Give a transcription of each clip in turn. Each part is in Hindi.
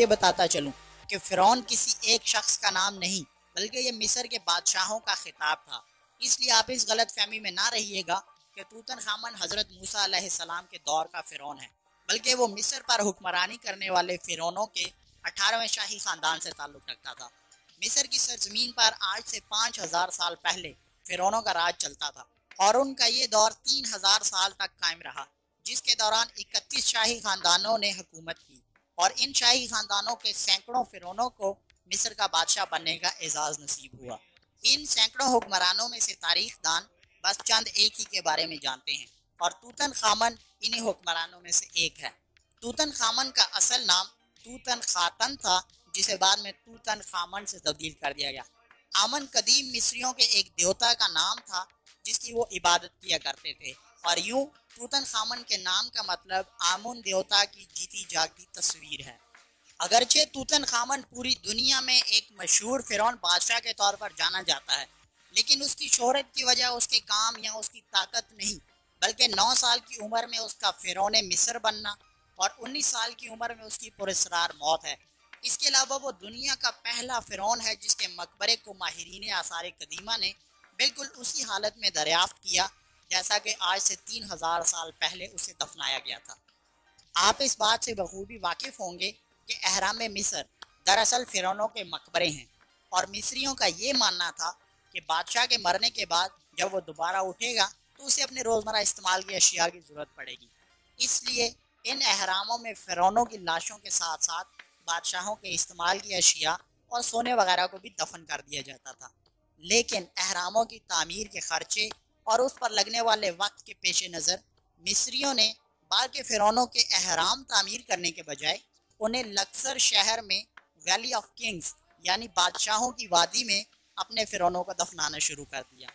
ये बताता चलूं कि फ़िरौन किसी एक शख्स का नाम नहीं बल्कि ये मिस्र के बादशाहों का खिताब था। इसलिए आप इस गलत फहमी में ना रहिएगा कि तूतनखामन हज़रत मूसा अलैहिस्सलाम के दौर का फ़िरौन है, बल्कि वो मिस्र पर हुक्मरानी करने वाले फ़िरौनों के 18वें शाही ख़ानदान से ताल्लुक़ रखता था। मिस्र की सरजमीन पर आज से 5000 साल पहले फ़िरौनों का राज चलता था और उनका ये दौर 3000 साल तक कायम रहा, जिसके दौरान 31 शाही ख़ानदानों ने हुकूमत की और इन शाही ख़ानदानों के सैकड़ों फ़िरौनों को मिस्र का बादशाह बनने का एजाज़ नसीब हुआ। इन सैकड़ों हुक्मरानों में से तारीख दान बस चंद एक ही के बारे में जानते हैं और तूतन खामन इन्हीं हुक्मरानों में से एक है। तूतन खामन का असल नाम तूतन खातन था, जिसे बाद में तूतन खामन से तब्दील कर दिया गया। आमन कदीम मिस्रियों के एक देवता का नाम था जिसकी वो इबादत किया करते थे और यूं तूतन खामन के नाम का मतलब आमुन देवता की जीती जागती तस्वीर है। अगरचे तूतन खामन पूरी दुनिया में एक मशहूर फ़िरौन बादशाह के तौर पर जाना जाता है, लेकिन उसकी शोहरत की वजह उसके काम या उसकी ताकत नहीं बल्कि 9 साल की उम्र में उसका फ़िरौन मिस्र बनना और 19 साल की उम्र में उसकी पुरस्रार मौत है। इसके अलावा वो दुनिया का पहला फ़िरौन है जिसके मकबरे को माहिरीन आसार कदीमा ने बिल्कुल उसी हालत में दरियाफ्त किया जैसा कि आज से 3000 साल पहले उसे दफनाया गया था। आप इस बात से बखूबी वाकिफ़ होंगे कि अहराम मिस्र दरअसल फ़िरौनों के मकबरे हैं और मिस्रियों का ये मानना था कि बादशाह के मरने के बाद जब वो दोबारा उठेगा तो उसे अपने रोज़मर्रा इस्तेमाल की अशिया की ज़रूरत पड़ेगी। इसलिए इन अहरामों में फ़िरौनों की लाशों के साथ साथ बादशाहों के इस्तेमाल की अशिया और सोने वगैरह को भी दफन कर दिया जाता था। लेकिन अहरामों की तामीर के खर्चे और उस पर लगने वाले वक्त के पेश नज़र मिस्रियों ने बाद के फ़िरौनों के अहराम तामीर करने के बजाय उन्हें लक्सर शहर में वैली ऑफ किंग्स यानी बादशाहों की वादी में अपने फ़िरौनों को दफनाना शुरू कर दिया।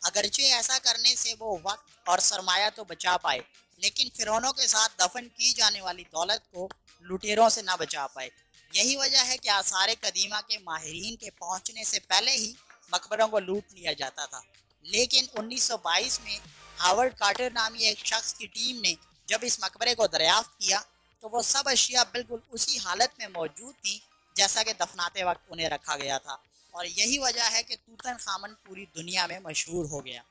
अगरचे ऐसा करने से वो वक्त और सरमाया तो बचा पाए, लेकिन फ़िरौनों के साथ दफन की जाने वाली दौलत को लुटेरों से ना बचा पाए। यही वजह है कि आसार कदीमा के माहिरीन के पहुंचने से पहले ही मकबरों को लूट लिया जाता था। लेकिन 1922 में हावर्ड कार्टर नामी एक शख्स की टीम ने जब इस मकबरे को दरियाफ्त किया तो वो सब अशिया बिल्कुल उसी हालत में मौजूद थी जैसा कि दफनाते वक्त उन्हें रखा गया था और यही वजह है कि तूतन खामन पूरी दुनिया में मशहूर हो गया।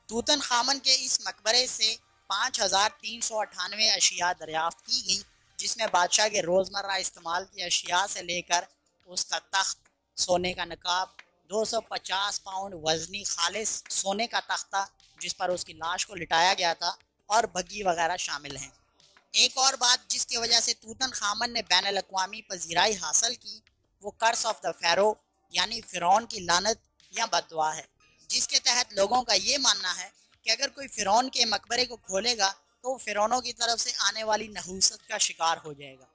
तूतन खामन के इस मकबरे से 5398 अशिया दरियाफ्त की गई, जिसमें बादशाह के रोज़मर्रा इस्तेमाल की अशिया से लेकर उसका तख्त, सोने का नकाब, 250 पाउंड वजनी खालिस सोने का तख्ता जिस पर उसकी लाश को लिटाया गया था और बग्गी वगैरह शामिल हैं। एक और बात जिसकी वजह से तूतन खामन ने बैन अल-अक़वामी पजीराई हासिल की वो कर्स ऑफ द फ़ैरो यानी फ़िरौन की लानत या बददुआ है, जिसके तहत लोगों का ये मानना है कि अगर कोई फ़िरौन के मकबरे को खोलेगा तो वो फ़िरौनों की तरफ से आने वाली नहूसत का शिकार हो जाएगा।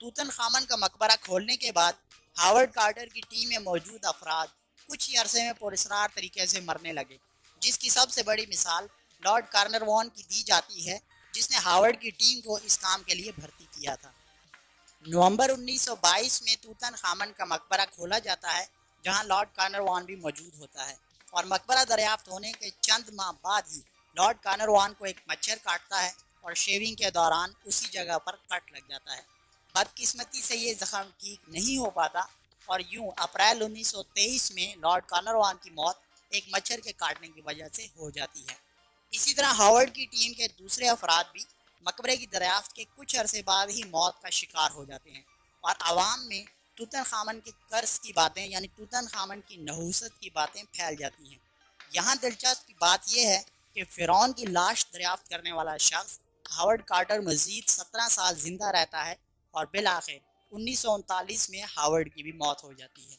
तूतन खामन का मकबरा खोलने के बाद हावर्ड कार्टर की टीम में मौजूद अफराद कुछ ही अरसे में पुरस्रार तरीके से मरने लगे, जिसकी सबसे बड़ी मिसाल लॉर्ड कार्नरवॉन की दी जाती है जिसने हावर्ड की टीम को इस काम के लिए भर्ती किया था। नवंबर 1922 में तूतन खामन का मकबरा खोला जाता है जहां लॉर्ड कार्नरवॉन भी मौजूद होता है और मकबरा दरियाफ्त होने के चंद माह बाद ही लॉर्ड कार्नरवॉन को एक मच्छर काटता है और शेविंग के दौरान उसी जगह पर कट लग जाता है। बदकिस्मती से ये जख्म ठीक नहीं हो पाता और यूं अप्रैल 1923 में लॉर्ड कार्नरवॉन की मौत एक मच्छर के काटने की वजह से हो जाती है। इसी तरह हावर्ड की टीम के दूसरे अफराद भी मकबरे की दरियाफ्त के कुछ अरसे बाद ही मौत का शिकार हो जाते हैं और आवाम में तूतन खामन के कर्ज की बातें यानी तूतन खामन की नहूसत की बातें फैल जाती हैं। यहाँ दिलचस्प बात यह है कि फ़िरौन की लाश दरियाफ्त करने वाला शख्स हावर्ड कार्टर मज़ीद 17 साल जिंदा रहता है और बिल आखिर 1939 में हावर्ड की भी मौत हो जाती है।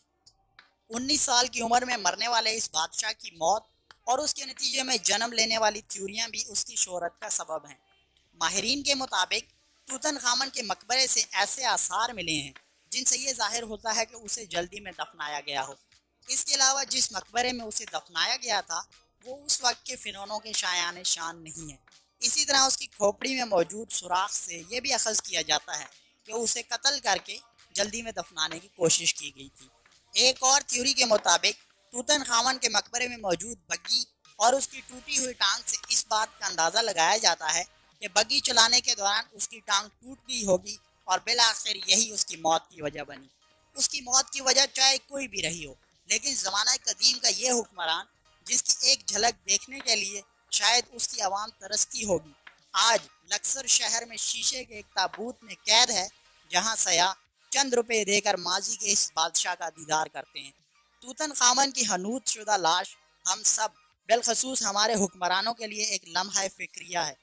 19 साल की उम्र में मरने वाले इस बादशाह की मौत और उसके नतीजे में जन्म लेने वाली थ्योरियाँ भी उसकी शोहरत का सबब हैं। माहिरीन के मुताबिक तूतन खामन के मकबरे से ऐसे आसार मिले हैं जिनसे ये जाहिर होता है कि उसे जल्दी में दफनाया गया हो। इसके अलावा जिस मकबरे में उसे दफनाया गया था वो उस वक्त के फ़िरौनों के शायान शान नहीं है। इसी तरह उसकी खोपड़ी में मौजूद सुराख से ये भी अखज़ किया जाता है कि उसे कत्ल करके जल्दी में दफनाने की कोशिश की गई थी। एक और थ्योरी के मुताबिक तूतन खामन के मकबरे में मौजूद बग्गी और उसकी टूटी हुई टांग से इस बात का अंदाज़ा लगाया जाता है कि बग्गी चलाने के दौरान उसकी टांग टूट गई होगी और बिल आखिर यही उसकी मौत की वजह बनी। उसकी मौत की वजह चाहे कोई भी रही हो, लेकिन ज़माना कदीम का ये हुक्मरान जिसकी एक झलक देखने के लिए शायद उसकी आवाम तरसती होगी, आज लक्सर शहर में शीशे के एक ताबूत में कैद है, जहां सयाह चंद रुपए देकर माजी के इस बादशाह का दीदार करते हैं। तूतन खामन की हनूत शुदा लाश हम सब बिलखसूस हमारे हुक्मरानों के लिए एक लम्हा फिक्रिया है।